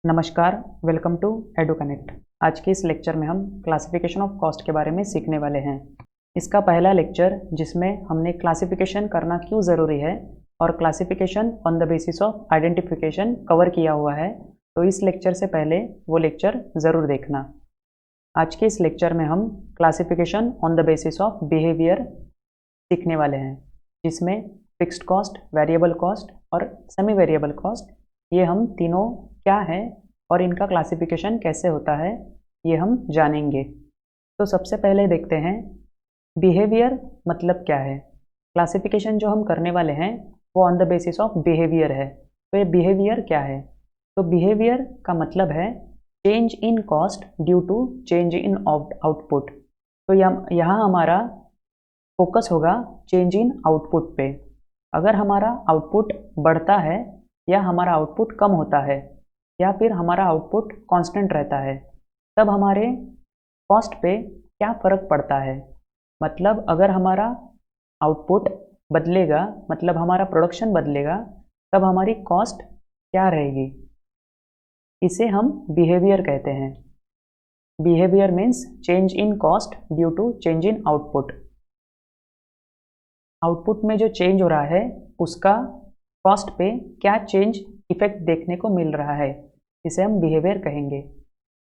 नमस्कार, welcome to एडुकनेक्ट। आज के इस लेक्चर में हम क्लासिफिकेशन ऑफ कॉस्ट के बारे में सीखने वाले हैं। इसका पहला लेक्चर जिसमें हमने क्लासिफिकेशन करना क्यों ज़रूरी है और classification on the basis of identification cover किया हुआ है, तो इस लेक्चर से पहले वो लेक्चर ज़रूर देखना। आज के इस लेक्चर में हम classification on the basis of behaviour सीखने वाले हैं, जिसमें फिक्स्ड कॉस्ट, वेरिएबल कॉस्ट और सेमी वेरिएबल कॉस्ट, ये हम तीनों क्या है और इनका क्लासिफिकेशन कैसे होता है ये हम जानेंगे। तो सबसे पहले देखते हैं बिहेवियर मतलब क्या है। क्लासिफिकेशन जो हम करने वाले हैं वो on the basis of behaviour है। तो ये बिहेवियर क्या है? तो बिहेवियर का मतलब है change in cost due to change in output. तो यहाँ हमारा फोकस होगा चेंज इन आउटपुट पे। अगर हमारा आउटपुट बढ़ता है या हमारा आउटपुट कम होता है या फिर हमारा आउटपुट कांस्टेंट रहता है, तब हमारे कॉस्ट पे क्या फ़र्क पड़ता है। मतलब अगर हमारा आउटपुट बदलेगा, मतलब हमारा प्रोडक्शन बदलेगा, तब हमारी कॉस्ट क्या रहेगी। इसे हम बिहेवियर कहते हैं। Behaviour means change in cost due to change in output. Output में जो चेंज हो रहा है उसका कॉस्ट पे क्या चेंज इफेक्ट देखने को मिल रहा है, इसे हम बिहेवियर कहेंगे।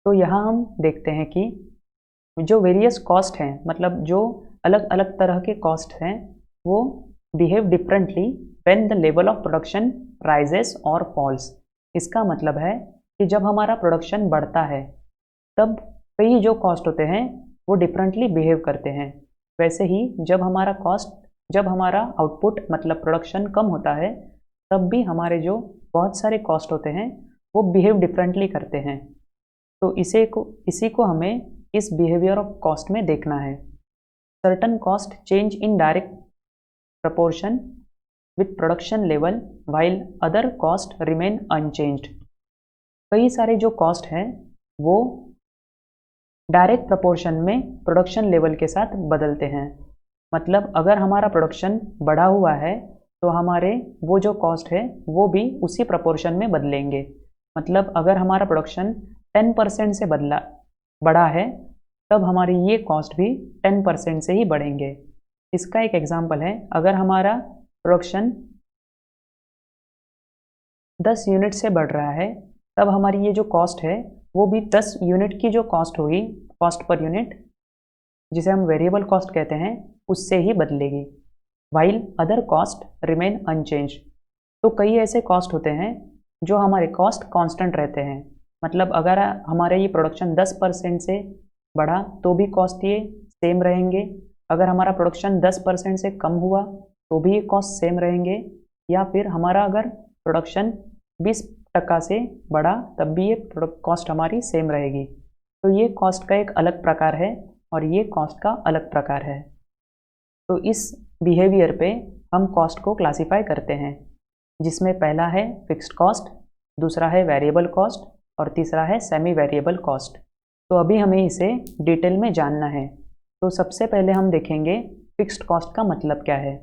तो यहाँ हम देखते हैं कि जो वेरियस कॉस्ट हैं, मतलब जो अलग अलग तरह के कॉस्ट हैं, वो behave differently when the level of production rises और फॉल्स। इसका मतलब है कि जब हमारा प्रोडक्शन बढ़ता है तब कई जो कॉस्ट होते हैं वो डिफरेंटली बिहेव करते हैं। वैसे ही जब हमारा आउटपुट मतलब प्रोडक्शन कम होता है तब भी हमारे जो बहुत सारे कॉस्ट होते हैं वो बिहेव डिफरेंटली करते हैं। तो इसी को हमें इस बिहेवियर ऑफ कॉस्ट में देखना है। Certain cost change in direct proportion with production level while other cost remain unchanged. कई सारे जो कॉस्ट हैं वो डायरेक्ट प्रपोर्शन में प्रोडक्शन लेवल के साथ बदलते हैं। मतलब अगर हमारा प्रोडक्शन बढ़ा हुआ है तो हमारे वो जो कॉस्ट है वो भी उसी प्रपोर्शन में बदलेंगे। मतलब अगर हमारा प्रोडक्शन 10% से बढ़ा है तब हमारी ये कॉस्ट भी 10% से ही बढ़ेंगे। इसका एक एग्जांपल है, अगर हमारा प्रोडक्शन 10 यूनिट से बढ़ रहा है तब हमारी ये जो कॉस्ट है वो भी 10 यूनिट की जो कॉस्ट होगी, कॉस्ट पर यूनिट, जिसे हम वेरिएबल कॉस्ट कहते हैं, उससे ही बदलेगी। While other cost remain unchange. तो कई ऐसे कॉस्ट होते हैं जो हमारे कॉस्ट कांस्टेंट रहते हैं। मतलब अगर हमारे ये प्रोडक्शन 10% से बढ़ा तो भी कॉस्ट ये सेम रहेंगे। अगर हमारा प्रोडक्शन 10% से कम हुआ तो भी ये कॉस्ट सेम रहेंगे। या फिर हमारा अगर प्रोडक्शन 20% से बढ़ा तब भी ये कॉस्ट हमारी सेम रहेगी। तो ये कॉस्ट का एक अलग प्रकार है और ये कॉस्ट का अलग प्रकार है। तो इस बिहेवियर पे हम कॉस्ट को क्लासीफाई करते हैं, जिसमें पहला है फिक्स्ड कॉस्ट, दूसरा है वेरिएबल कॉस्ट और तीसरा है सेमी वेरिएबल कॉस्ट। तो अभी हमें इसे डिटेल में जानना है। तो सबसे पहले हम देखेंगे फिक्स्ड कॉस्ट का मतलब क्या है।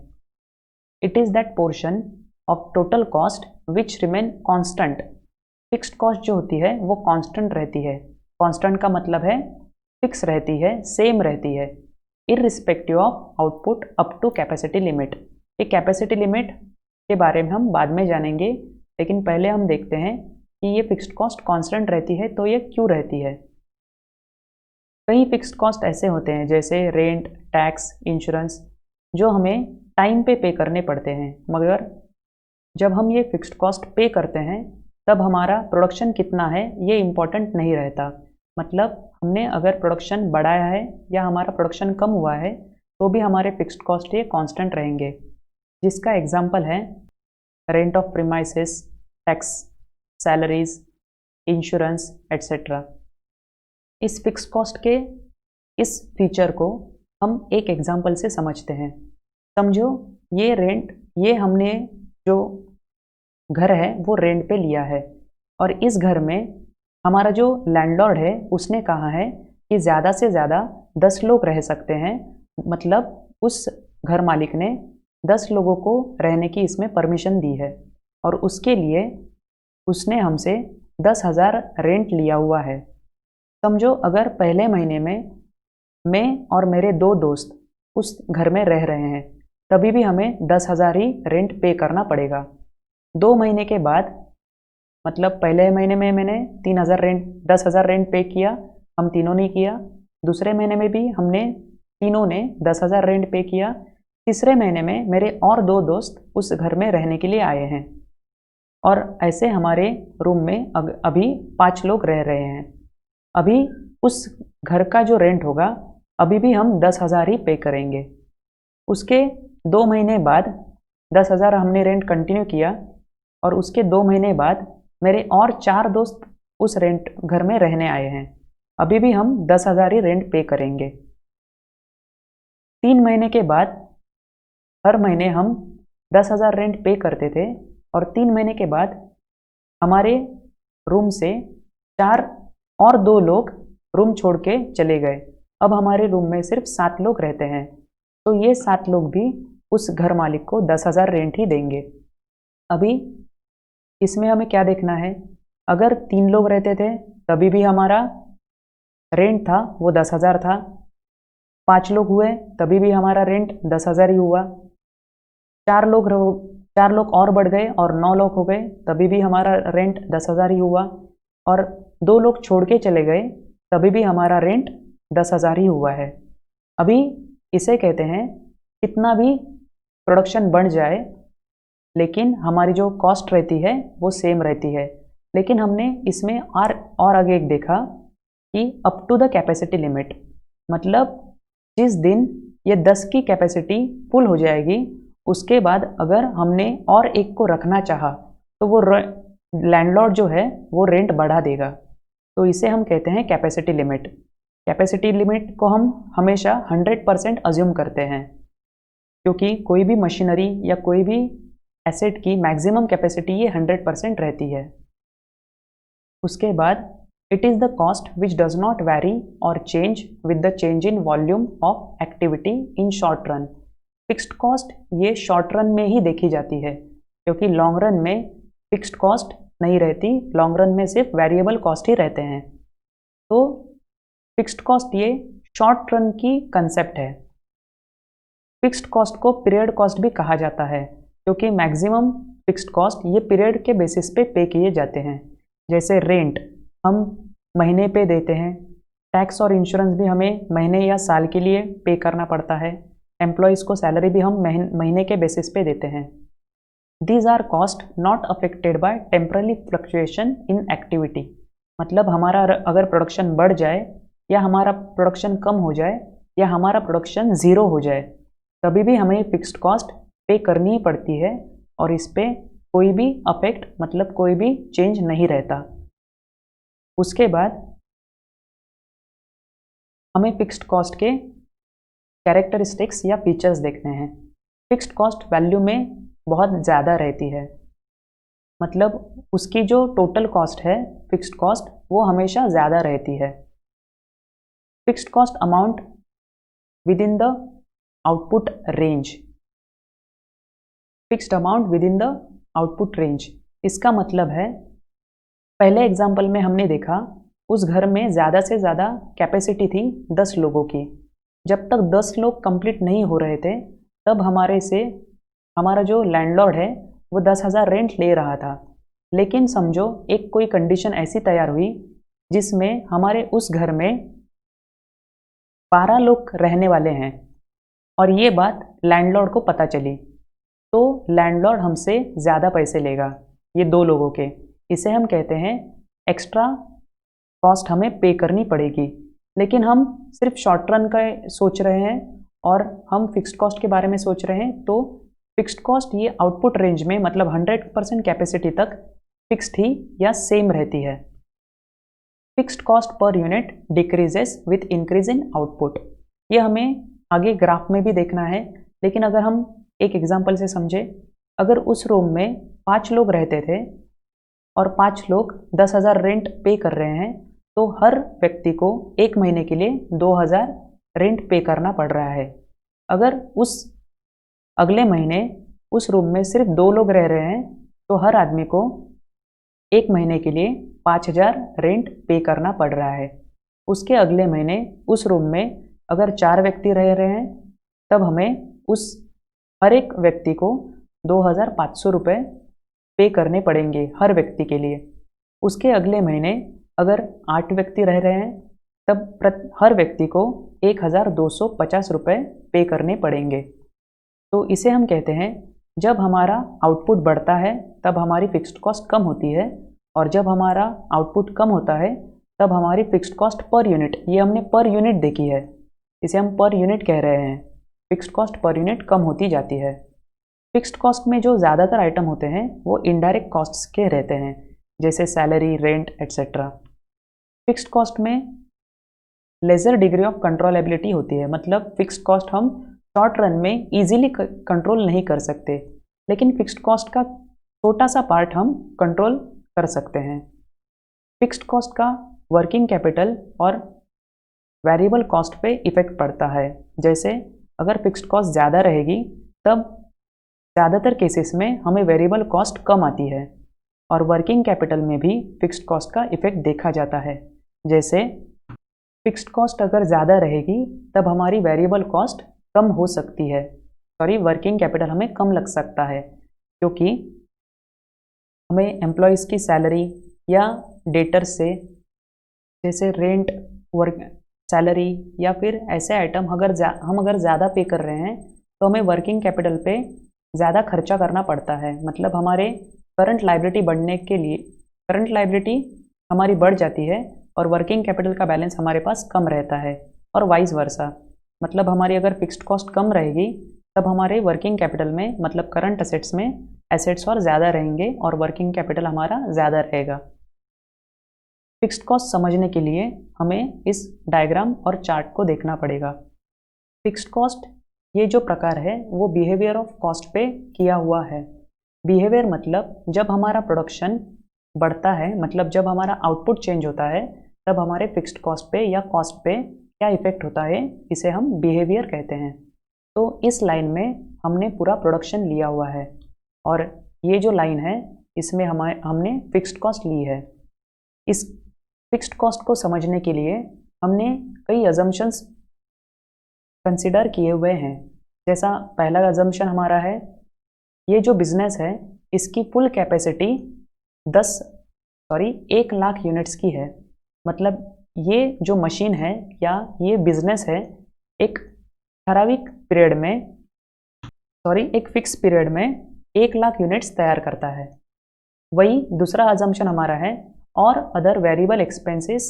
It is that portion of total cost which remain constant. Fixed cost जो होती है वो कॉन्स्टेंट रहती है। कॉन्स्टेंट का मतलब है फिक्स रहती है, सेम रहती है, irrespective of output up to capacity limit. ये कैपेसिटी लिमिट के बारे में हम बाद में जानेंगे, लेकिन पहले हम देखते हैं कि ये फिक्स्ड कॉस्ट कांस्टेंट रहती है तो ये क्यों रहती है। कई फिक्स्ड कॉस्ट ऐसे होते हैं जैसे रेंट, टैक्स, इंश्योरेंस, जो हमें टाइम पे करने पड़ते हैं, मगर जब हम ये फिक्स्ड कॉस्ट पे करते हैं तब हमारा प्रोडक्शन कितना है ये इम्पोर्टेंट नहीं रहता। मतलब हमने अगर प्रोडक्शन बढ़ाया है या हमारा प्रोडक्शन कम हुआ है तो भी हमारे फिक्स्ड कॉस्ट ये कांस्टेंट रहेंगे। जिसका एग्जांपल है rent of premises, tax, salaries, insurance etcetera. इस फिक्स्ड कॉस्ट के इस फीचर को हम एक एग्जांपल से समझते हैं। समझो ये रेंट, ये हमने जो घर है वो रेंट पे लिया है और इस घर में हमारा जो लैंडलॉर्ड है उसने कहा है कि ज़्यादा से ज़्यादा 10 लोग रह सकते हैं। मतलब उस घर मालिक ने 10 लोगों को रहने की इसमें परमिशन दी है और उसके लिए उसने हमसे 10,000 रेंट लिया हुआ है। समझो अगर पहले महीने में मैं और मेरे 2 दोस्त उस घर में रह रहे हैं, तभी भी हमें 10,000 ही रेंट पे करना पड़ेगा। 2 महीने के बाद, मतलब पहले महीने में मैंने 10,000 रेंट पे किया, हम तीनों ने किया। दूसरे महीने में भी हमने तीनों ने 10,000 रेंट पे किया। तीसरे महीने में मेरे और 2 दोस्त उस घर में रहने के लिए आए हैं और ऐसे हमारे रूम में अभी 5 लोग रह रहे हैं। अभी उस घर का जो रेंट होगा अभी भी हम 10,000 ही पे करेंगे। उसके 2 महीने बाद 10,000 हमने रेंट कंटिन्यू किया और उसके 2 महीने बाद मेरे और 4 दोस्त उस रेंट घर में रहने आए हैं। अभी भी हम 10,000 ही रेंट पे करेंगे। 3 महीने के बाद हर महीने हम 10,000 रेंट पे करते थे और 3 महीने के बाद हमारे रूम से 4 और 2 लोग रूम छोड़ के चले गए। अब हमारे रूम में सिर्फ 7 लोग रहते हैं, तो ये 7 लोग भी उस घर मालिक को 10,000 रेंट ही देंगे। अभी इसमें हमें क्या देखना है, अगर 3 लोग रहते थे तभी भी हमारा रेंट था वो 10,000 था। 5 लोग हुए तभी भी हमारा रेंट 10,000 ही हुआ। 4 लोग और बढ़ गए और 9 लोग हो गए तभी भी हमारा रेंट 10,000 ही हुआ। और 2 लोग छोड़ के चले गए तभी भी हमारा रेंट 10,000 ही हुआ है। अभी इसे कहते हैं कितना भी प्रोडक्शन बढ़ जाए लेकिन हमारी जो कॉस्ट रहती है वो सेम रहती है। लेकिन हमने इसमें और आगे एक देखा कि up to the capacity limit, मतलब जिस दिन ये 10 की कैपेसिटी फुल हो जाएगी उसके बाद अगर हमने और एक को रखना चाहा तो वो लैंडलॉर्ड जो है वो रेंट बढ़ा देगा। तो इसे हम कहते हैं कैपेसिटी लिमिट। कैपेसिटी लिमिट को हम हमेशा 100% अज्यूम करते हैं क्योंकि कोई भी मशीनरी या कोई भी एसेट की मैक्सिमम कैपेसिटी ये 100% रहती है। उसके बाद it is the cost which does not vary और change with the change in volume of activity in short run. Fixed cost ये शॉर्ट रन में ही देखी जाती है क्योंकि लॉन्ग रन में फिक्स्ड कॉस्ट नहीं रहती, लॉन्ग रन में सिर्फ वेरिएबल कॉस्ट ही रहते हैं। तो फिक्स्ड कॉस्ट ये शॉर्ट रन की कंसेप्ट है। फिक्स्ड कॉस्ट को पीरियड कॉस्ट भी कहा जाता है क्योंकि मैक्सिमम फिक्स्ड कॉस्ट ये पीरियड के बेसिस पे किए जाते हैं। जैसे रेंट हम महीने पे देते हैं, टैक्स और इंश्योरेंस भी हमें महीने या साल के लिए पे करना पड़ता है, एम्प्लॉयज़ को सैलरी भी हम महीने के बेसिस पे देते हैं। These are cost not affected by temporary fluctuation in activity, मतलब हमारा अगर प्रोडक्शन बढ़ जाए या हमारा प्रोडक्शन कम हो जाए या हमारा प्रोडक्शन ज़ीरो हो जाए तभी भी हमें फिक्स्ड कॉस्ट पे करनी ही पड़ती है और इस पर कोई भी अफेक्ट, मतलब कोई भी चेंज नहीं रहता। उसके बाद हमें फिक्स्ड कॉस्ट के कैरेक्टरिस्टिक्स या फीचर्स देखने हैं। फिक्स्ड कॉस्ट वैल्यू में बहुत ज़्यादा रहती है, मतलब उसकी जो टोटल कॉस्ट है फिक्स्ड कॉस्ट वो हमेशा ज़्यादा रहती है। Fixed cost amount with in the output range. Fixed amount with in the output range, इसका मतलब है पहले एग्जाम्पल में हमने देखा उस घर में ज़्यादा से ज़्यादा कैपेसिटी थी 10 लोगों की। जब तक 10 लोग कंप्लीट नहीं हो रहे थे तब हमारा जो लैंडलॉर्ड है वो 10,000 रेंट ले रहा था। लेकिन समझो एक कोई कंडीशन ऐसी तैयार हुई जिसमें हमारे उस घर में 12 लोग रहने वाले हैं और ये बात लैंडलॉर्ड को पता चली, तो लैंडलॉर्ड हमसे ज़्यादा पैसे लेगा ये 2 लोगों के। इसे हम कहते हैं एक्स्ट्रा कॉस्ट हमें पे करनी पड़ेगी। लेकिन हम सिर्फ शॉर्ट रन का सोच रहे हैं और हम फिक्स्ड कॉस्ट के बारे में सोच रहे हैं, तो फिक्स्ड कॉस्ट ये आउटपुट रेंज में, मतलब 100% कैपेसिटी तक फिक्स्ड ही या सेम रहती है। Fixed cost per unit decreases with increase in output, ये हमें आगे ग्राफ में भी देखना है। लेकिन अगर हम एक एग्जांपल से समझे, अगर उस रूम में 5 लोग रहते थे और 5 लोग 10,000 रेंट पे कर रहे हैं, तो हर व्यक्ति को 1 महीने के लिए 2,000 रेंट पे करना पड़ रहा है। अगर उस अगले महीने उस रूम में सिर्फ 2 लोग रह रहे हैं तो हर आदमी को 1 महीने के लिए 5,000 रेंट पे करना पड़ रहा है। उसके अगले महीने उस रूम में अगर 4 व्यक्ति रह रहे हैं तब हमें उस हर एक व्यक्ति को 2,500 रुपये पे करने पड़ेंगे हर व्यक्ति के लिए। उसके अगले महीने अगर 8 व्यक्ति रह रहे हैं तब हर व्यक्ति को 1,250 रुपये पे करने पड़ेंगे। तो इसे हम कहते हैं जब हमारा आउटपुट बढ़ता है तब हमारी फिक्स्ड कॉस्ट कम होती है, और जब हमारा आउटपुट कम होता है तब हमारी फिक्स्ड कॉस्ट पर यूनिट, ये हमने पर यूनिट देखी है, इसे हम पर यूनिट कह रहे हैं, फिक्स्ड कॉस्ट पर यूनिट कम होती जाती है। फिक्स्ड कॉस्ट में जो ज़्यादातर आइटम होते हैं वो इनडायरेक्ट कॉस्ट्स के रहते हैं, जैसे salary, rent etcetera. Fixed cost में लेज़र डिग्री ऑफ कंट्रोलेबिलिटी होती है, मतलब फिक्स्ड कॉस्ट हम शॉर्ट रन में इजीली कंट्रोल नहीं कर सकते, लेकिन फिक्स्ड कॉस्ट का छोटा सा पार्ट हम कंट्रोल कर सकते हैं। फिक्स्ड कॉस्ट का वर्किंग कैपिटल और वेरिएबल कॉस्ट पे इफ़ेक्ट पड़ता है। जैसे अगर फिक्स्ड कॉस्ट ज़्यादा रहेगी तब ज़्यादातर केसेस में हमें वेरिएबल कॉस्ट कम आती है, और वर्किंग कैपिटल में भी फिक्स्ड कॉस्ट का इफ़ेक्ट देखा जाता है। जैसे फिक्स्ड कॉस्ट अगर ज़्यादा रहेगी तब हमारी वेरिएबल कॉस्ट कम हो सकती है, वर्किंग कैपिटल हमें कम लग सकता है, क्योंकि हमें एम्प्लॉयज़ की सैलरी या डेटर्स से, जैसे रेंट, वर्क सैलरी या फिर ऐसे आइटम हम अगर ज़्यादा पे कर रहे हैं तो हमें वर्किंग कैपिटल पे ज़्यादा खर्चा करना पड़ता है। मतलब हमारे करंट लायबिलिटी बढ़ने के लिए करंट लायबिलिटी हमारी बढ़ जाती है और वर्किंग कैपिटल का बैलेंस हमारे पास कम रहता है, और वाइस वर्सा। मतलब हमारी अगर फिक्स्ड कॉस्ट कम रहेगी तब हमारे वर्किंग कैपिटल में, मतलब करंट असेट्स में, एसेट्स और ज़्यादा रहेंगे और वर्किंग कैपिटल हमारा ज़्यादा रहेगा। फिक्स्ड कॉस्ट समझने के लिए हमें इस डायग्राम और चार्ट को देखना पड़ेगा। फिक्स्ड कॉस्ट ये जो प्रकार है वो बिहेवियर ऑफ कॉस्ट पे किया हुआ है। बिहेवियर मतलब जब हमारा प्रोडक्शन बढ़ता है, मतलब जब हमारा आउटपुट चेंज होता है तब हमारे फिक्स्ड कॉस्ट पे या कॉस्ट पे क्या इफेक्ट होता है, इसे हम बिहेवियर कहते हैं। तो इस लाइन में हमने पूरा प्रोडक्शन लिया हुआ है, और ये जो लाइन है इसमें हमने फिक्स्ड कॉस्ट ली है। इस फिक्स्ड कॉस्ट को समझने के लिए हमने कई अजम्पशंस कंसिडर किए हुए हैं। जैसा पहला अजम्पशन हमारा है, ये जो बिजनेस है इसकी फुल कैपेसिटी 1 लाख यूनिट्स की है। मतलब ये जो मशीन है या ये बिजनेस है एक ठराविक पीरियड में, एक फिक्स पीरियड में 1 लाख यूनिट्स तैयार करता है। वही दूसरा अजम्पशन हमारा है, और अदर वेरिएबल एक्सपेंसेस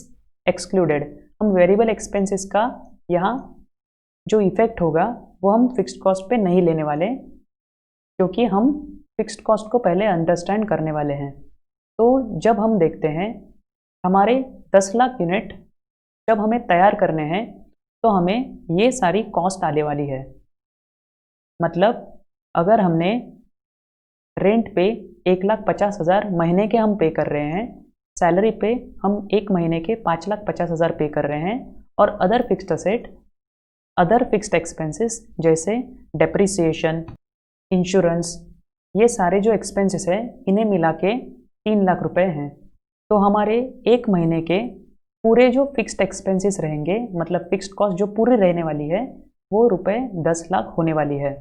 एक्सक्लूडेड। हम वेरिएबल एक्सपेंसेस का यहाँ जो इफेक्ट होगा वो हम फिक्स्ड कॉस्ट पे नहीं लेने वाले, क्योंकि हम फिक्स्ड कॉस्ट को पहले अंडरस्टैंड करने वाले हैं। तो जब हम देखते हैं हमारे 10 लाख यूनिट जब हमें तैयार करने हैं तो हमें ये सारी कॉस्ट आने वाली है। मतलब अगर हमने रेंट पे 1,50,000 महीने के हम पे कर रहे हैं, सैलरी पे हम 1 महीने के 5,50,000 पे कर रहे हैं, और अदर फिक्स्ड एक्सपेंसेस जैसे डेप्रिसिएशन, इंश्योरेंस, ये सारे जो एक्सपेंसेस हैं इन्हें मिला के 3 लाख रुपए हैं। तो हमारे 1 महीने के पूरे जो फिक्स्ड एक्सपेंसेस रहेंगे, मतलब फिक्स्ड कॉस्ट जो पूरी रहने वाली है वो रुपए 10 लाख होने वाली है।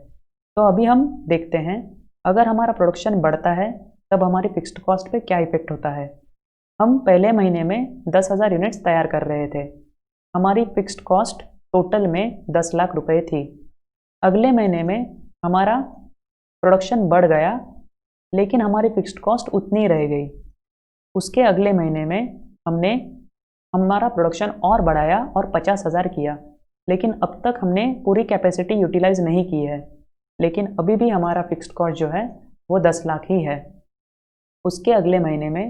तो अभी हम देखते हैं अगर हमारा प्रोडक्शन बढ़ता है तब हमारी फिक्स्ड कॉस्ट पे क्या इफेक्ट होता है। हम पहले महीने में 10,000 यूनिट्स तैयार कर रहे थे, हमारी फिक्स्ड कॉस्ट टोटल में 10 लाख रुपए थी। अगले महीने में हमारा प्रोडक्शन बढ़ गया लेकिन हमारी फिक्स्ड कॉस्ट उतनी रह गई। उसके अगले महीने में हमने हमारा प्रोडक्शन और बढ़ाया और 50,000 किया, लेकिन अब तक हमने पूरी कैपेसिटी यूटिलाइज नहीं की है, लेकिन अभी भी हमारा फिक्स्ड कॉस्ट जो है वो 10 लाख ही है। उसके अगले महीने में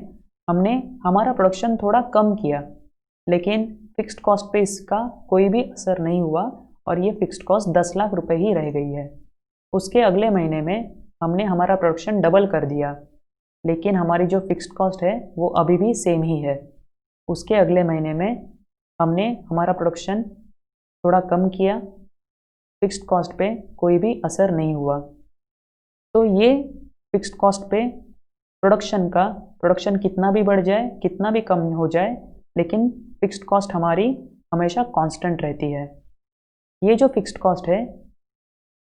हमने हमारा प्रोडक्शन थोड़ा कम किया, लेकिन फिक्स्ड कॉस्ट पे इसका कोई भी असर नहीं हुआ और ये फिक्स्ड कॉस्ट 10 लाख रुपए ही रह गई है। उसके अगले महीने में हमने हमारा प्रोडक्शन डबल कर दिया, लेकिन हमारी जो फिक्स्ड कॉस्ट है वो अभी भी सेम ही है। उसके अगले महीने में हमने हमारा प्रोडक्शन थोड़ा कम किया, फिक्स्ड कॉस्ट पे कोई भी असर नहीं हुआ। तो ये फिक्स्ड कॉस्ट पे प्रोडक्शन कितना भी बढ़ जाए, कितना भी कम हो जाए, लेकिन फिक्स्ड कॉस्ट हमारी हमेशा कांस्टेंट रहती है। ये जो फिक्स्ड कॉस्ट है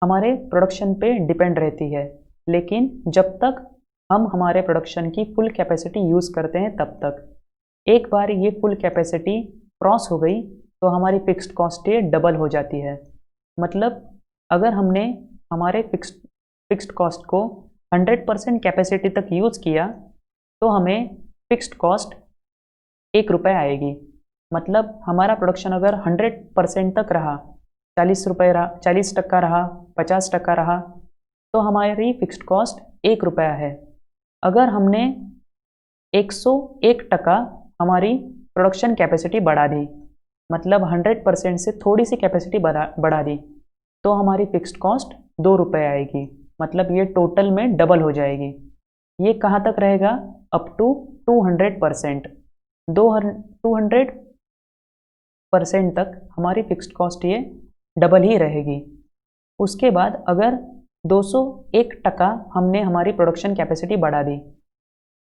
हमारे प्रोडक्शन पे डिपेंड रहती है, लेकिन जब तक हम हमारे प्रोडक्शन की फुल कैपेसिटी यूज़ करते हैं तब तक। एक बार ये फुल कैपेसिटी क्रॉस हो गई तो हमारी फिक्स्ड कॉस्ट ये डबल हो जाती है। मतलब अगर हमने हमारे फिक्स्ड कॉस्ट को 100% कैपेसिटी तक यूज़ किया तो हमें फिक्स्ड कॉस्ट 1 रुपये आएगी। मतलब हमारा प्रोडक्शन अगर 100% तक रहा, 40% रहा, 50% रहा, तो हमारी फिक्स्ड कॉस्ट 1 रुपया है। अगर हमने 101% हमारी प्रोडक्शन कैपेसिटी बढ़ा दी, मतलब 100% से थोड़ी सी कैपेसिटी बढ़ा दी, तो हमारी फिक्स्ड कॉस्ट 2 रुपये आएगी। मतलब ये टोटल में डबल हो जाएगी। ये कहाँ तक रहेगा? Up to 200%। 200% तक हमारी फिक्स्ड कॉस्ट ये डबल ही रहेगी। उसके बाद अगर 201% हमने हमारी प्रोडक्शन कैपेसिटी बढ़ा दी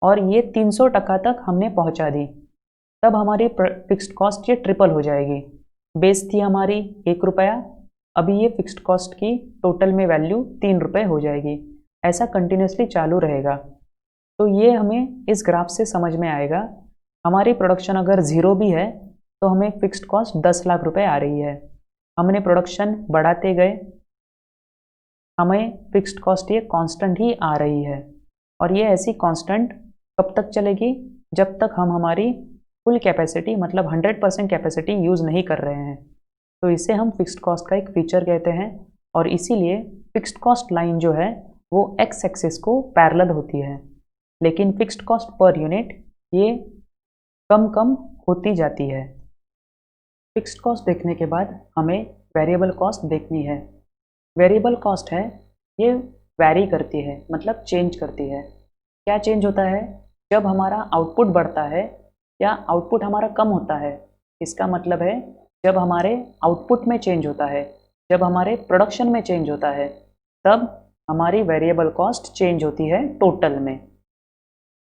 और ये 300% तक हमने पहुंचा दी, तब हमारी फिक्स्ड कॉस्ट ये ट्रिपल हो जाएगी। बेस थी हमारी 1 रुपया, अभी ये फिक्स्ड कॉस्ट की टोटल में वैल्यू 3 रुपये हो जाएगी। ऐसा कंटिन्यूसली चालू रहेगा। तो ये हमें इस ग्राफ से समझ में आएगा। हमारी प्रोडक्शन अगर ज़ीरो भी है तो हमें फिक्स्ड कॉस्ट 10 लाख रुपए आ रही है। हमने प्रोडक्शन बढ़ाते गए, हमें फिक्स्ड कॉस्ट ये कांस्टेंट ही आ रही है। और ये ऐसी कांस्टेंट कब तक चलेगी? जब तक हम हमारी फुल कैपेसिटी मतलब 100% कैपेसिटी यूज़ नहीं कर रहे हैं। तो इसे हम फिक्स्ड कॉस्ट का एक फीचर कहते हैं। और इसीलिए फिक्स्ड कॉस्ट लाइन जो है वो एक्स एक्सिस को पैरेलल होती है, लेकिन फिक्स्ड कॉस्ट पर यूनिट ये कम कम होती जाती है। फिक्स्ड कॉस्ट देखने के बाद हमें वेरिएबल कॉस्ट देखनी है। वेरिएबल कॉस्ट है ये वैरी करती है, मतलब चेंज करती है। क्या चेंज होता है? जब हमारा आउटपुट बढ़ता है या आउटपुट हमारा कम होता है। इसका मतलब है जब हमारे आउटपुट में चेंज होता है, जब हमारे प्रोडक्शन में चेंज होता है, तब हमारी वेरिएबल कॉस्ट चेंज होती है टोटल में।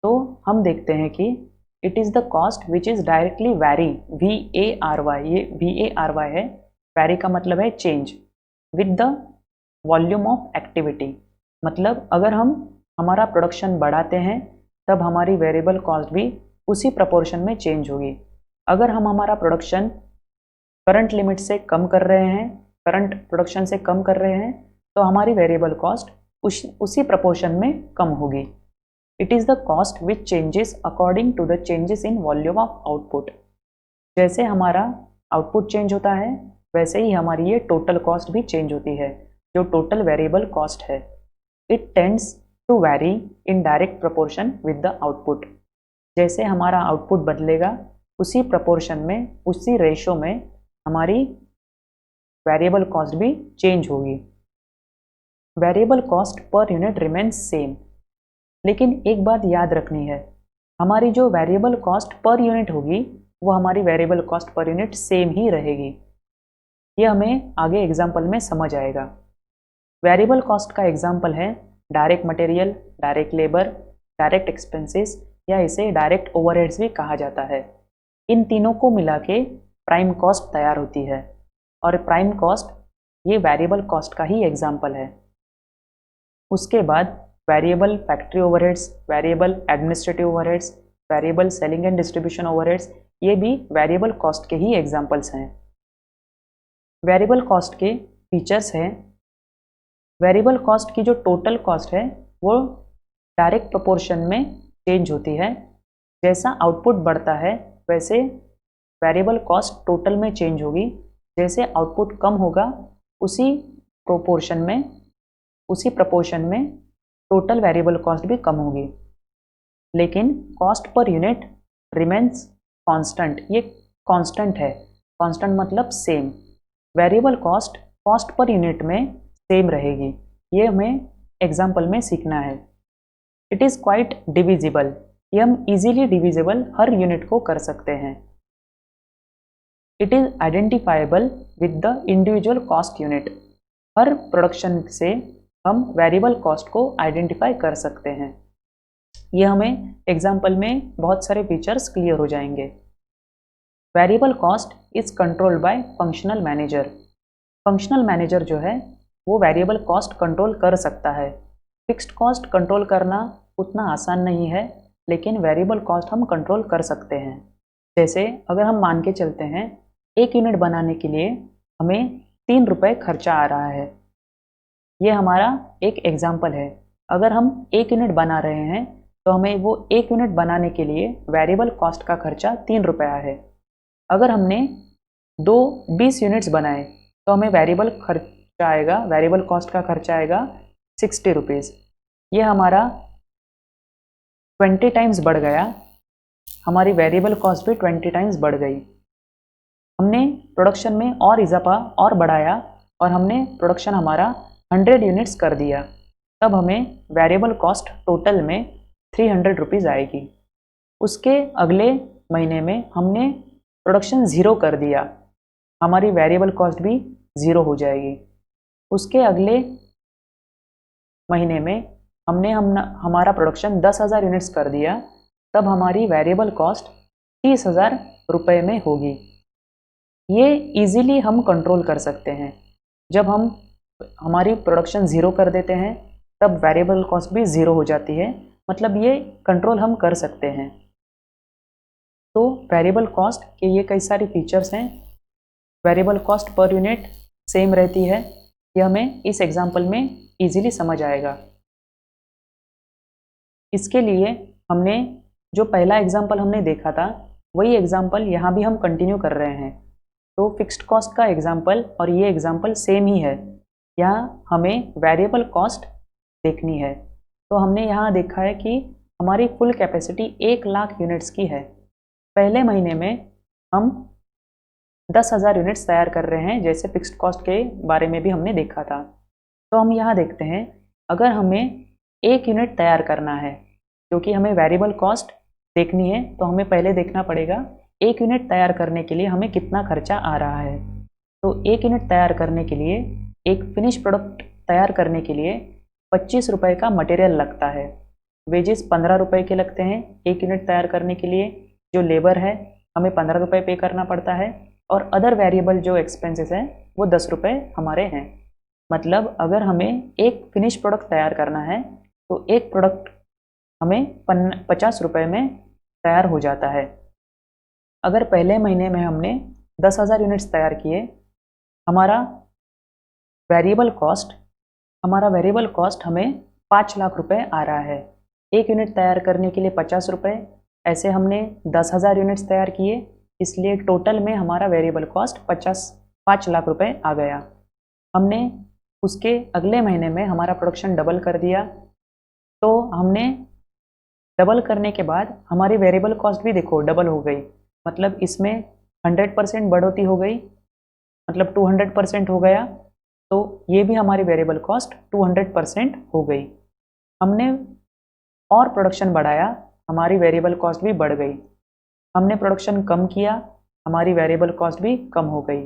तो हम देखते हैं कि it is the cost which is directly vary, VARY, ये VARY है। वैरी का मतलब है change with the volume of activity. मतलब अगर हम हमारा प्रोडक्शन बढ़ाते हैं तब हमारी वेरिएबल कॉस्ट भी उसी प्रपोर्शन में चेंज होगी। अगर हम हमारा प्रोडक्शन करंट लिमिट से कम कर रहे हैं, करंट प्रोडक्शन से कम कर रहे हैं, तो हमारी वेरिएबल कॉस्ट उसी प्रपोर्शन में कम होगी। It is the cost which changes according to the changes in volume of output. जैसे हमारा आउटपुट चेंज होता है वैसे ही हमारी ये टोटल कॉस्ट भी चेंज होती है, जो टोटल वेरिएबल कॉस्ट है। It tends to vary in direct proportion with the output. जैसे हमारा आउटपुट बदलेगा उसी प्रपोर्शन में, उसी रेशो में हमारी वेरिएबल कॉस्ट भी चेंज होगी। Variable cost per unit remains same. लेकिन एक बात याद रखनी है, हमारी जो वेरिएबल कॉस्ट पर यूनिट होगी वो हमारी variable cost per unit same ही रहेगी। ये हमें आगे एग्जाम्पल में समझ आएगा। वेरिएबल कॉस्ट का एग्जाम्पल है direct material, direct labour, direct expenses, या इसे डायरेक्ट ओवरहेड्स भी कहा जाता है। इन तीनों को मिला के प्राइम कॉस्ट तैयार होती है, और प्राइम कॉस्ट ये वेरिएबल कॉस्ट का ही एग्जाम्पल है। उसके बाद variable factory overheads, variable administrative overheads, variable selling and distribution overheads, ये भी वेरिएबल कॉस्ट के ही एग्जाम्पल्स हैं। वेरिएबल कॉस्ट के फीचर्स हैं, वेरिएबल कॉस्ट की जो टोटल कॉस्ट है वो डायरेक्ट प्रोपोर्शन में चेंज होती है। जैसा आउटपुट बढ़ता है वैसे वेरिएबल कॉस्ट टोटल में चेंज होगी। जैसे आउटपुट कम होगा उसी प्रपोर्शन में टोटल वेरिएबल कॉस्ट भी कम होगी। लेकिन cost per unit remains constant, ये कांस्टेंट है। कांस्टेंट मतलब same. Variable cost cost per unit में सेम रहेगी। ये हमें एग्जाम्पल में सीखना है। इट इज़ क्वाइट डिविजिबल, ये हम इजीली डिविजिबल हर यूनिट को कर सकते हैं। It is identifiable with the individual cost unit, her production से हम वेरिएबल कॉस्ट को आइडेंटिफाई कर सकते हैं। ये हमें एग्जाम्पल में बहुत सारे फीचर्स क्लियर हो जाएंगे। Variable cost is controlled by functional manager. Functional manager जो है वो वेरिएबल कॉस्ट कंट्रोल कर सकता है। फिक्स्ड कॉस्ट कंट्रोल करना उतना आसान नहीं है, लेकिन वेरिएबल कॉस्ट हम कंट्रोल कर सकते हैं। जैसे अगर हम मान के चलते हैं 1 यूनिट बनाने के लिए हमें 3 रुपये खर्चा आ रहा है। ये हमारा एक एग्जाम्पल है। अगर हम 1 यूनिट बना रहे हैं तो हमें वो 1 यूनिट बनाने के लिए वेरिएबल कॉस्ट का खर्चा 3 रुपया है। अगर हमने 20 यूनिट्स बनाए तो हमें वेरिएबल खर्चा आएगा, वेरिएबल कॉस्ट का खर्चा आएगा 60 रुपीज़। ये हमारा 20 टाइम्स बढ़ गया, हमारी वेरिएबल कॉस्ट भी 20 टाइम्स बढ़ गई। हमने प्रोडक्शन में और इजाफा और बढ़ाया और हमने प्रोडक्शन हमारा 100 यूनिट्स कर दिया, तब हमें वेरिएबल कॉस्ट टोटल में 300 रुपीज़ आएगी। उसके अगले महीने में हमने प्रोडक्शन ज़ीरो कर दिया, हमारी वेरिएबल कॉस्ट भी ज़ीरो हो जाएगी। उसके अगले महीने में हमारा प्रोडक्शन 10,000 यूनिट्स कर दिया, तब हमारी वेरिएबल कॉस्ट 30,000 रुपये में होगी। ये इजीली हम कंट्रोल कर सकते हैं। जब हम हमारी प्रोडक्शन ज़ीरो कर देते हैं तब वेरिएबल कॉस्ट भी ज़ीरो हो जाती है, मतलब ये कंट्रोल हम कर सकते हैं। तो वेरिएबल कॉस्ट के ये कई सारे फीचर्स हैं। Variable cost per unit same रहती है, यह हमें इस एग्जांपल में इजीली समझ आएगा। इसके लिए हमने जो पहला एग्जांपल हमने देखा था वही एग्जांपल यहाँ भी हम कंटिन्यू कर रहे हैं। तो फिक्स्ड कॉस्ट का एग्जांपल और ये एग्जांपल सेम ही है। यहाँ हमें वेरिएबल कॉस्ट देखनी है। तो हमने यहाँ देखा है कि हमारी फुल कैपेसिटी 1 लाख यूनिट्स की है। पहले महीने में हम 10,000 यूनिट्स तैयार कर रहे हैं, जैसे फिक्स्ड कॉस्ट के बारे में भी हमने देखा था। तो हम यहाँ देखते हैं, अगर हमें 1 यूनिट तैयार करना है, क्योंकि हमें वेरिएबल कॉस्ट देखनी है तो हमें पहले देखना पड़ेगा 1 यूनिट तैयार करने के लिए हमें कितना खर्चा आ रहा है। तो 1 यूनिट तैयार करने के लिए, एक फिनिश प्रोडक्ट तैयार करने के लिए 25 रुपये का मटेरियल लगता है। वेजेस 15 रुपये के लगते हैं 1 यूनिट तैयार करने के लिए। जो लेबर है हमें 15 रुपये पे करना पड़ता है, और अदर वेरिएबल जो एक्सपेंसेस हैं वो 10 रुपये हमारे हैं। मतलब अगर हमें एक फिनिश प्रोडक्ट तैयार करना है तो एक प्रोडक्ट हमें 50 रुपये में तैयार हो जाता है। अगर पहले महीने में हमने 10,000 यूनिट्स तैयार किए, हमारा वेरिएबल कॉस्ट हमें 5 लाख रुपए आ रहा है। 1 यूनिट तैयार करने के लिए 50 रुपये, ऐसे हमने 10,000 यूनिट्स तैयार किए, इसलिए टोटल में हमारा वेरिएबल कॉस्ट 5 लाख रुपए आ गया। हमने उसके अगले महीने में हमारा प्रोडक्शन डबल कर दिया, तो हमने डबल करने के बाद हमारी वेरिएबल कॉस्ट भी देखो डबल हो गई, मतलब इसमें 100% बढ़ोतरी हो गई, मतलब 200% हो गया। तो ये भी हमारी वेरिएबल कॉस्ट 200% हो गई। हमने और प्रोडक्शन बढ़ाया, हमारी वेरिएबल कॉस्ट भी बढ़ गई। हमने प्रोडक्शन कम किया, हमारी वेरिएबल कॉस्ट भी कम हो गई।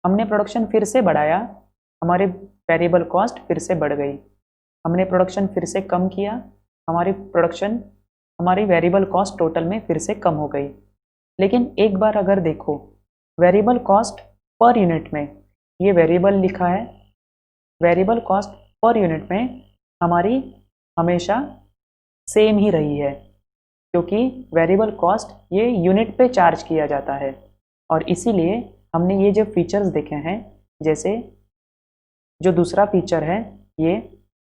हमने प्रोडक्शन फिर से बढ़ाया, हमारी वेरिएबल कॉस्ट फिर से बढ़ गई। हमने प्रोडक्शन फिर से कम किया, हमारी वेरिएबल कॉस्ट टोटल में फिर से कम हो गई। लेकिन एक बार अगर देखो, वेरिएबल कॉस्ट पर यूनिट में, ये वेरिएबल लिखा है, वेरिएबल कॉस्ट पर यूनिट में हमारी हमेशा सेम ही रही है, क्योंकि वेरिएबल कॉस्ट ये यूनिट पे चार्ज किया जाता है। और इसीलिए हमने ये जो फीचर्स देखे हैं, जैसे जो दूसरा फीचर है ये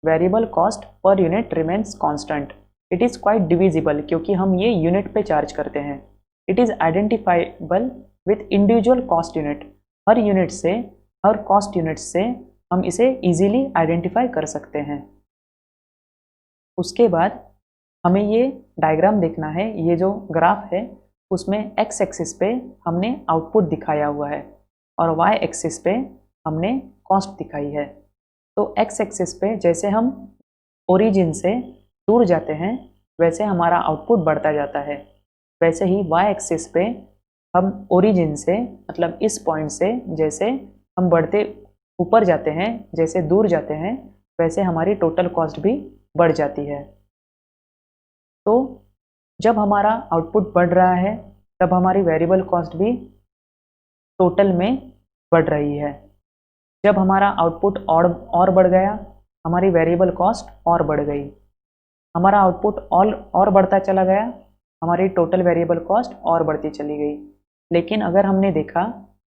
variable cost per unit remains constant, it is quite divisible, क्योंकि हम ये यूनिट पे चार्ज करते हैं। It is identifiable with individual cost unit, her cost unit से हम इसे इजीली आइडेंटिफाई कर सकते हैं। उसके बाद हमें ये डायग्राम देखना है, ये जो ग्राफ है उसमें एक्स एक्सिस पे हमने आउटपुट दिखाया हुआ है और वाई एक्सिस पे हमने कॉस्ट दिखाई है। तो एक्स एक्सिस पे जैसे हम ओरिजिन से दूर जाते हैं वैसे हमारा आउटपुट बढ़ता जाता है, वैसे ही वाई एक्सिस पे हम ओरिजिन से, मतलब इस पॉइंट से जैसे हम बढ़ते ऊपर जाते हैं, जैसे दूर जाते हैं, वैसे हमारी टोटल कॉस्ट भी बढ़ जाती है। तो जब हमारा आउटपुट बढ़ रहा है तब हमारी वेरिएबल कॉस्ट भी टोटल में बढ़ रही है। जब हमारा आउटपुट और बढ़ गया, हमारी वेरिएबल कॉस्ट और बढ़ गई। हमारा आउटपुट और बढ़ता चला गया, हमारी टोटल वेरिएबल कॉस्ट और बढ़ती चली गई। लेकिन अगर हमने देखा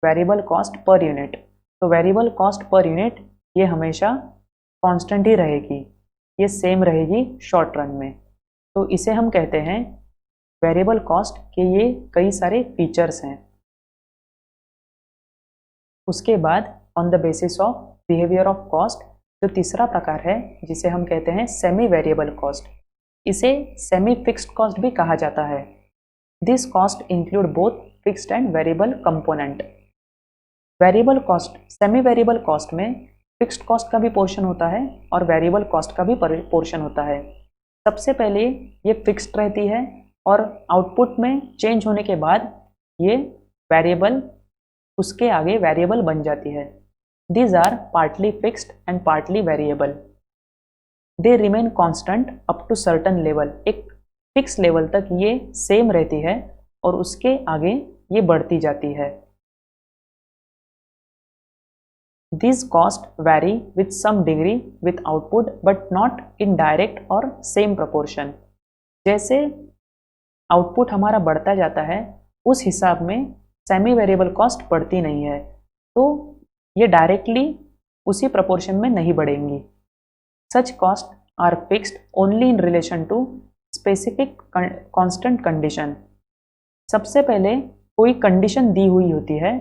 वेरिएबल कॉस्ट पर यूनिट, तो वेरिएबल कॉस्ट पर यूनिट ये हमेशा कांस्टेंट ही रहेगी, ये सेम रहेगी शॉर्ट रन में। तो इसे हम कहते हैं वेरिएबल कॉस्ट के ये कई सारे फीचर्स हैं। उसके बाद on the basis of behaviour of cost जो तीसरा प्रकार है, जिसे हम कहते हैं सेमी वेरिएबल कॉस्ट, इसे सेमी फिक्स्ड कॉस्ट भी कहा जाता है। This cost include both fixed and variable component. Variable cost, semi variable cost में फिक्स्ड कॉस्ट का भी पोर्शन होता है और वेरिएबल कॉस्ट का भी पोर्शन होता है। सबसे पहले ये फिक्स्ड रहती है और आउटपुट में चेंज होने के बाद ये वेरिएबल, उसके आगे वेरिएबल बन जाती है। These are partly fixed and partly variable. They remain constant up to certain level. एक फिक्स लेवल तक ये सेम रहती है और उसके आगे ये बढ़ती जाती है। These costs vary with some degree with output but not in direct or same proportion. जैसे आउटपुट हमारा बढ़ता जाता है उस हिसाब में सेमी वेरिएबल कॉस्ट बढ़ती नहीं है, तो ये डायरेक्टली उसी प्रोपोर्शन में नहीं बढ़ेंगी। Such cost are fixed only in relation to specific constant condition. सबसे पहले कोई कंडीशन दी हुई होती है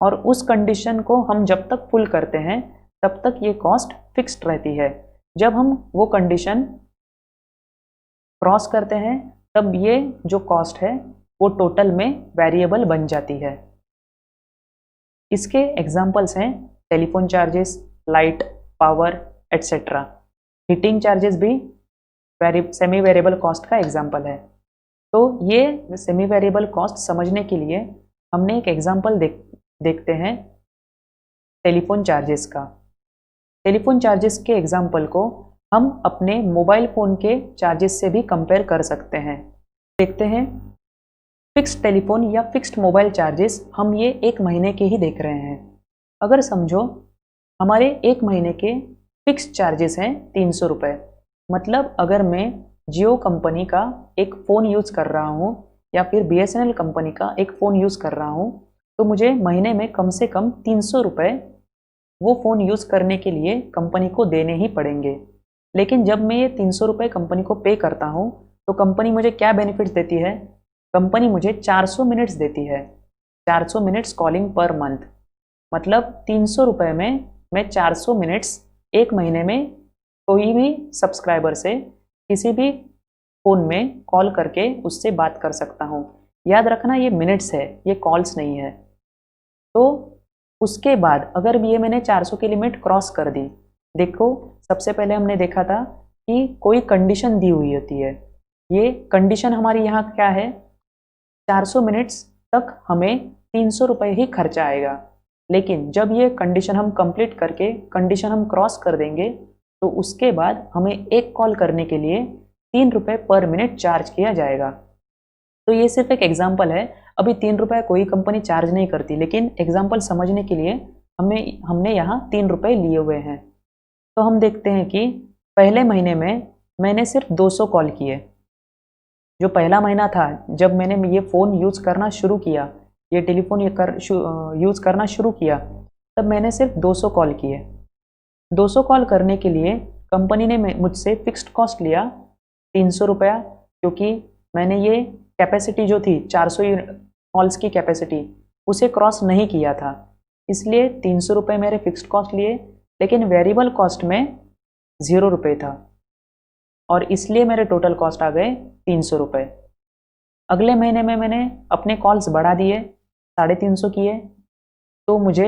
और उस कंडीशन को हम जब तक फुल करते हैं तब तक ये कॉस्ट फिक्स्ड रहती है। जब हम वो कंडीशन क्रॉस करते हैं तब ये जो कॉस्ट है वो टोटल में वेरिएबल बन जाती है। इसके एग्जाम्पल्स हैं telephone charges, light, power etcetera. Heating charges भी सेमी वेरिएबल कॉस्ट का एग्जाम्पल है। तो ये सेमी वेरिएबल कॉस्ट समझने के लिए हमने एक एग्जाम्पल देखते हैं टेलीफोन चार्जेस का। टेलीफोन चार्जेस के एग्जाम्पल को हम अपने मोबाइल फ़ोन के चार्जेस से भी कंपेयर कर सकते हैं। देखते हैं फिक्स्ड टेलीफोन या फिक्स्ड मोबाइल चार्जेस हम ये 1 महीने के ही देख रहे हैं। अगर समझो हमारे 1 महीने के फिक्स्ड चार्जेस हैं 300 रुपये। मतलब अगर मैं जियो कंपनी का एक फ़ोन यूज़ कर रहा हूँ या फिर BSNL कंपनी का एक फ़ोन यूज़ कर रहा हूँ, तो मुझे महीने में कम से कम 300 रुपये वो फ़ोन यूज़ करने के लिए कंपनी को देने ही पड़ेंगे। लेकिन जब मैं ये 300 रुपये कंपनी को पे करता हूँ तो कंपनी मुझे क्या बेनिफिट्स देती है? कंपनी मुझे 400 मिनट्स देती है, 400 मिनट्स कॉलिंग पर मंथ। मतलब 300 रुपये में मैं 400 मिनट्स 1 महीने में कोई भी सब्सक्राइबर से किसी भी फ़ोन में कॉल करके उससे बात कर सकता हूँ। याद रखना ये मिनट्स है, ये कॉल्स नहीं है। तो उसके बाद अगर ये मैंने 400 की लिमिट क्रॉस कर दी, देखो सबसे पहले हमने देखा था कि कोई कंडीशन दी हुई होती है। ये कंडीशन हमारी यहाँ क्या है? 400 मिनट्स तक हमें 300 रुपये ही खर्चा आएगा। लेकिन जब ये कंडीशन हम कंप्लीट करके कंडीशन हम क्रॉस कर देंगे तो उसके बाद हमें एक कॉल करने के लिए 3 रुपये पर मिनट चार्ज किया जाएगा। तो ये सिर्फ एक एग्जाम्पल है, अभी 3 रुपये कोई कंपनी चार्ज नहीं करती, लेकिन एग्जाम्पल समझने के लिए हमने यहाँ 3 रुपये लिए हुए हैं। तो हम देखते हैं कि पहले महीने में मैंने सिर्फ 200 कॉल किए। जो पहला महीना था जब मैंने ये फ़ोन यूज़ करना शुरू किया, ये टेलीफोन यूज़ करना शुरू किया, तब मैंने सिर्फ 200 कॉल किए। 200 कॉल करने के लिए कंपनी ने मुझसे फ़िक्स्ड कॉस्ट लिया 300 रुपया, क्योंकि मैंने ये कैपेसिटी जो थी 400 कॉल्स की कैपेसिटी उसे क्रॉस नहीं किया था, इसलिए 300 रुपये मेरे फ़िक्स्ड कॉस्ट लिए। लेकिन वेरिएबल कॉस्ट में 0 रुपये था और इसलिए मेरे टोटल कॉस्ट आ गए 300 रुपये। अगले महीने में मैंने अपने कॉल्स बढ़ा दिए, 350 किए, तो मुझे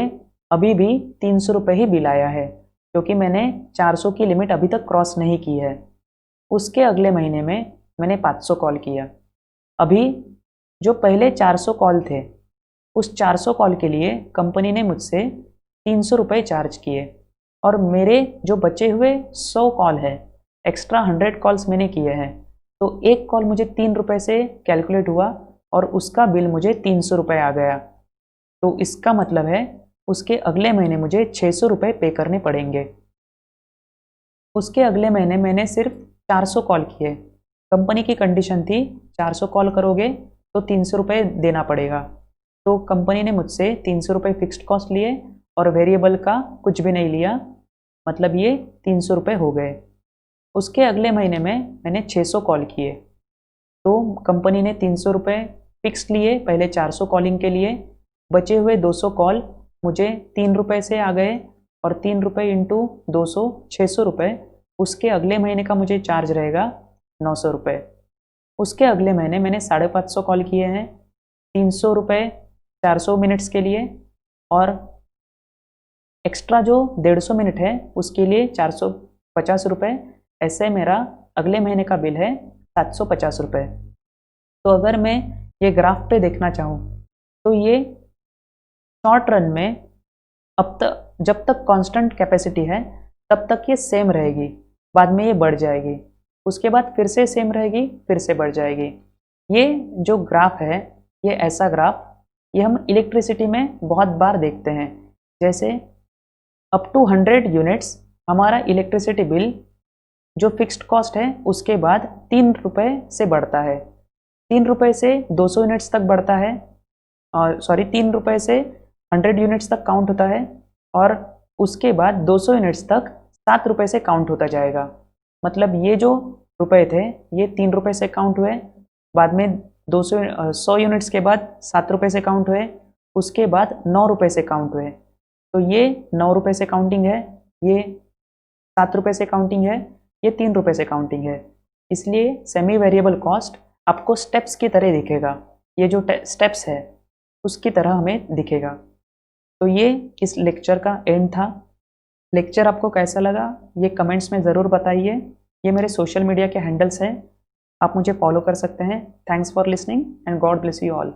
अभी भी 300 रुपये ही बिल आया है, क्योंकि मैंने 400 की लिमिट अभी तक क्रॉस नहीं की है। उसके अगले महीने में मैंने 500 कॉल किया। अभी जो पहले 400 कॉल थे, उस 400 कॉल के लिए कंपनी ने मुझसे 300 रुपये चार्ज किए और मेरे जो बचे हुए 100 कॉल है, एक्स्ट्रा 100 कॉल्स मैंने किए हैं, तो एक कॉल मुझे 3 रुपये से कैलकुलेट हुआ और उसका बिल मुझे 300 रुपये आ गया। तो इसका मतलब है उसके अगले महीने मुझे 600 रुपये पे करने पड़ेंगे। उसके अगले महीने मैंने सिर्फ 400 कॉल किए। कंपनी की कंडीशन थी 400 कॉल करोगे तो 300 रुपये देना पड़ेगा। तो कंपनी ने मुझसे 300 रुपये फिक्स्ड कॉस्ट लिए और वेरिएबल का कुछ भी नहीं लिया, मतलब ये 300 रुपये हो गए। उसके अगले महीने में मैंने 600 कॉल किए, तो कंपनी ने 300 रुपये फिक्स्ड लिए पहले 400 कॉलिंग के लिए। बचे हुए 200 कॉल मुझे 3 रुपये से आ गए और 3 रुपये इंटू 200 600 रुपये। उसके अगले महीने का मुझे चार्ज रहेगा 900 रुपये। उसके अगले महीने मैंने 550 कॉल किए हैं, 300 रुपये 400 मिनट्स के लिए और एक्स्ट्रा जो 150 मिनट है उसके लिए 450 रुपये। ऐसे मेरा अगले महीने का बिल है 750 रुपये। तो अगर मैं ये ग्राफ पे देखना चाहूँ तो ये शॉर्ट रन में अब तक जब तक कांस्टेंट कैपेसिटी है तब तक ये सेम रहेगी, बाद में ये बढ़ जाएगी, उसके बाद फिर से सेम रहेगी, फिर से बढ़ जाएगी। ये जो ग्राफ है ये ऐसा ग्राफ ये हम इलेक्ट्रिसिटी में बहुत बार देखते हैं। जैसे अप टू 100 यूनिट्स हमारा इलेक्ट्रिसिटी बिल जो फिक्स्ड कॉस्ट है उसके बाद 3 रुपये से बढ़ता है, 3 रुपये से 200 यूनिट्स तक बढ़ता है, और 3 रुपये से 100 यूनिट्स तक काउंट होता है और उसके बाद 200 यूनिट्स तक 7 रुपये से काउंट होता जाएगा। मतलब ये जो रुपए थे ये 3 रुपये से काउंट हुए, बाद में 100 यूनिट्स के बाद 7 रुपये से काउंट हुए, उसके बाद 9 रुपये से काउंट हुए। तो ये 9 रुपये से काउंटिंग है, ये 7 रुपये से काउंटिंग है, ये 3 रुपये से काउंटिंग है। इसलिए सेमी वेरिएबल कॉस्ट आपको स्टेप्स की तरह दिखेगा, ये जो स्टेप्स है उसकी तरह हमें दिखेगा। तो ये इस लेक्चर का एंड था। लेक्चर आपको कैसा लगा ये कमेंट्स में ज़रूर बताइए। ये मेरे सोशल मीडिया के हैंडल्स हैं, आप मुझे फॉलो कर सकते हैं। Thanks for listening and God bless you all.